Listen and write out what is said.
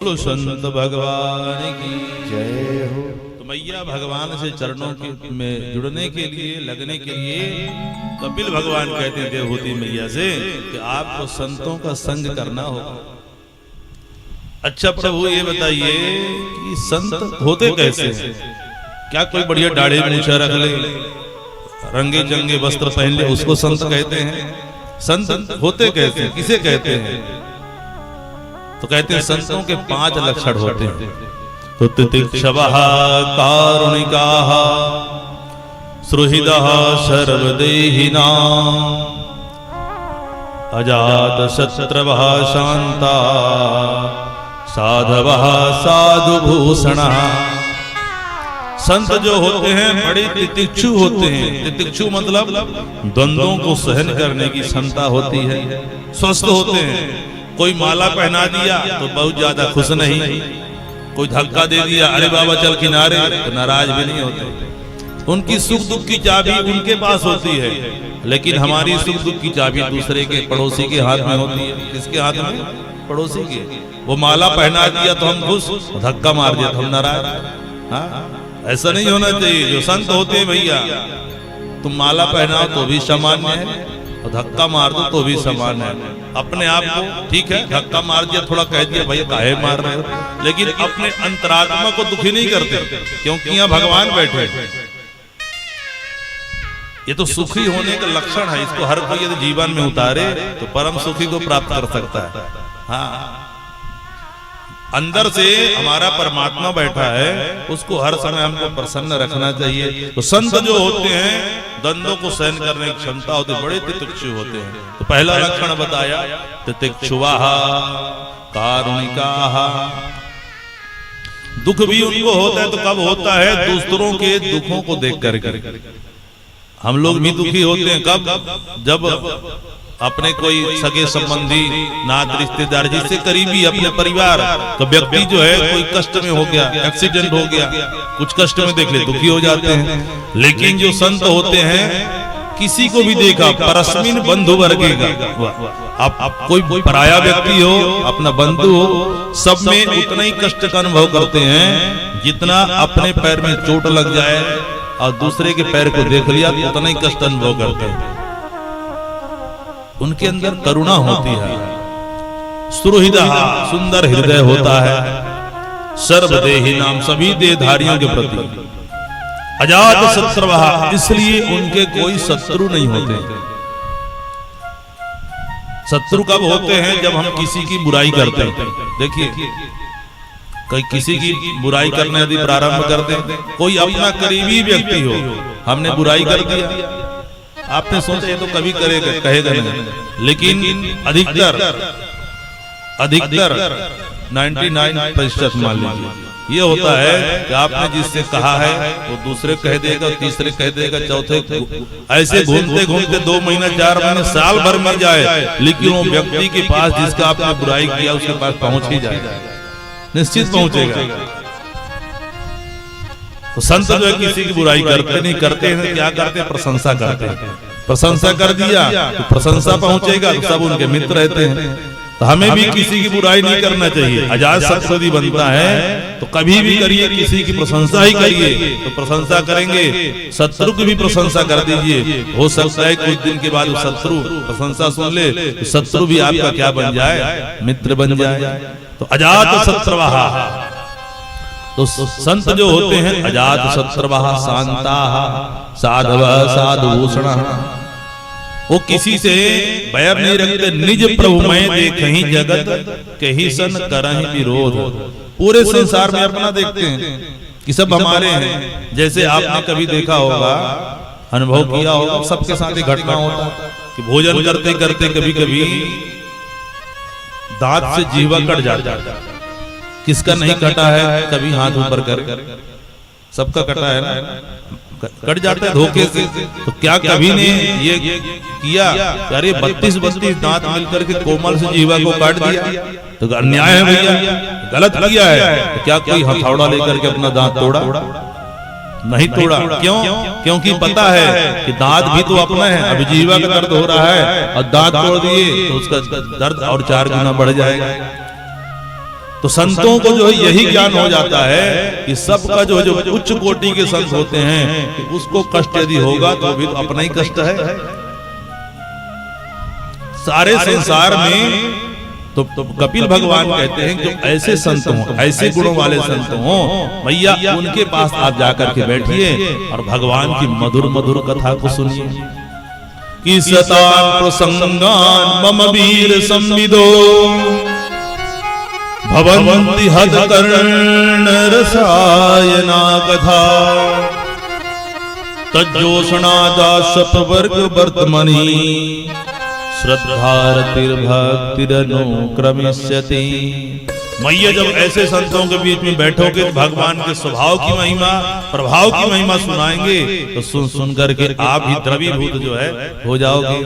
बोलो संत भगवान की जय हो। तो मैया भगवान से चरणों में जुड़ने के लिए लगने के लिए कपिल भगवान कहते थे देवहूति मैया से कि आपको संतों का संग करना होगा। अच्छा प्रभु ये बताइए कि संत होते कैसे हैं? क्या कोई बढ़िया दाढ़ी मूछा रख ले, रंगे जंगे वस्त्र पहन ले, उसको संत कहते हैं? संत होते कैसे, किसे कहते हैं? तो कहते हैं संतों के 5 लक्षण होते हैं। तो तितिक्षवः कारुणिकाः सुहृदः सर्वदेहिनां अजातशत्रवः शान्ता साधवः साधुभूषणः। संत जो होते हैं बड़े तितिक्षु होते हैं। तितिक्षु मतलब द्वंद्वों को सहन करने की क्षमता होती है। स्वस्थ होते हैं। कोई माला पहना दिया तो बहुत ज्यादा खुश नहीं, कोई धक्का दे दिया अरे बाबा चल किनारे तो नाराज भी नहीं होते। उनकी सुख दुख की चाबी उनके पास होती है, लेकिन हमारी सुख दुख की चाबी दूसरे के पड़ोसी के हाथ में होती है। किसके हाथ में? पड़ोसी के। वो माला पहना दिया तो हम खुश, धक्का मार दिया तो हम नाराज। हाँ, ऐसा नहीं होना चाहिए। जो संत होते हैं भैया, तुम माला पहनाओ तो भी सामान्य है और धक्का मार दो तो भी सामान्य है। अपने आप को ठीक है धक्का मार दिया, थोड़ा कह दिया भैया काहे मार रहे हो, लेकिन अपने अंतरात्मा को दुखी नहीं करते, क्योंकि यहाँ भगवान बैठे। ये तो सुखी होने का लक्षण है। इसको हर कोई यदि जीवन में उतारे तो परम सुखी को प्राप्त कर सकता है। हाँ, अंदर से हमारा परमात्मा बैठा है, उसको हर समय हमको प्रसन्न रखना चाहिए। तो संत जो होते हैं द्वंद्वों को सहन करने की क्षमता होती है, बड़े तितिक्षु होते हैं। तो पहला लक्षण बताया तितिक्षुवाः कारुणिकाः। दुख भी उनको होता है तो कब होता है? दूसरों के दुखों को देख करके। हम लोग भी दुखी होते हैं कब? जब अपने कोई सगे संबंधी, नात, रिश्तेदार, जिससे करीबी अपने परिवार का व्यक्ति जो है कोई कष्ट में हो गया, एक्सीडेंट हो गया, कुछ कष्ट में देख ले दुखी हो जाते हैं। लेकिन जो संत होते हैं किसी को भी देखा परस्मिन बंधु वर्गेगा। आप कोई पराया व्यक्ति हो, अपना बंधु हो, सब में उतना ही कष्ट का अनुभव करते हैं जितना अपने पैर में चोट लग जाए और दूसरे के पैर को देख लिया तो उतना ही कष्ट अनुभव करते हैं। उनके अंदर करुणा होती है। सुहृदः सुंदर हृदय होता है। सर्वदेहिनां सभी देहधारियों के प्रति। अजातशत्रवः इसलिए उनके कोई शत्रु नहीं होते। शत्रु कब होते हैं? जब हम किसी की बुराई करते हैं। देखिए कहीं किसी की बुराई करने यदि प्रारंभ करते हैं, कोई अपना करीबी व्यक्ति हो, हमने बुराई कर दिया, आपने सोचा ये तो कभी करेगा, कहेगा नहीं, लेकिन अधिकतर 99% मान लीजिए ये होता है कि आपने जिससे कहा है वो दूसरे कह देगा, तीसरे कह देगा, चौथे ऐसे घूमते घूमते 2 महीना 4 महीने साल भर मिल जाए, लेकिन वो व्यक्ति के पास जिसका आपने बुराई किया उसके पास पहुंच ही जाएगा, निश्चित पहुंचेगा। तो संत जो है किसी की बुराई करते नहीं, करते हैं क्या करते हैं? प्रशंसा करते हैं। प्रशंसा कर दिया तो प्रशंसा पहुंचेगा तो सब उनके मित्र रहते हैं। तो हमें भी किसी की बुराई नहीं करना चाहिए। अजात शत्रु यदि बनता है तो कभी भी करिए किसी की प्रशंसा ही करिए, तो प्रशंसा करेंगे शत्रु की भी प्रशंसा कर दीजिए। हो सकता है कुछ दिन के बाद वो शत्रु प्रशंसा सुन ले तो शत्रु भी आपका क्या बन जाए? मित्र बन जाए। तो अजातशत्रवः, तो संत जो होते हैं अजातशत्रवः शान्ताः साधवः साधुभूषणः, वो किसी से बैर नहीं रखते। निज प्रभु मैं देखहि जगत कहि सन करहि विरोध। पूरे संसार में अपना देखते हैं कि सब हमारे हैं। जैसे आपने कभी देखा होगा, अनुभव किया होगा, सबके साथ एक घटना होता कि भोजन करते करते कभी कभी दांत से जीवा कट जाता है। किसका नहीं कटा है? कभी हाथ ऊपर कर, सबका कटा है ना, कट जाता है धोखे से। तो क्या कभी ने ये किया अरे 32 दांत मिलकर के कोमल से जीवा को काट दिया? तो अन्याय है भैया, गलत किया है। तो क्या कोई हथौड़ा लेकर के अपना दांत तोड़ा? नहीं तोड़ा। क्यों? क्योंकि पता है कि दांत भी तो अपना है, अभी जीवा का दर्द हो रहा है और दांत तोड़ दिए तो उसका दर्द और 4 गुना बढ़ जाएगा। तो संतों को जो है यही ज्ञान हो जाता है कि सबका जो उच्च कोटि के संत होते हैं कि उसको कष्ट यदि होगा तो भी अपना ही कष्ट है। सारे संसार में तो कपिल भगवान कहते हैं जो ऐसे संत हों, ऐसे गुणों वाले संत हों, भैया उनके पास आप जाकर के बैठिए और भगवान की मधुर मधुर कथा को सुनिए। कि सतान प्रसंगान मम वीर संविदो भवन्ति हद कर्ण रसायना कथा तज्जोषणादाशप वर्ग वर्तमनि श्रद्धारतिर्भक्तिरनुक्रमिष्यति। मैया जब ऐसे संतों के बीच में बैठोगे तो भगवान के स्वभाव की महिमा, प्रभाव की महिमा सुनाएंगे तो सुन सुन करके आप ही द्रवीभूत जो है हो जाओगे।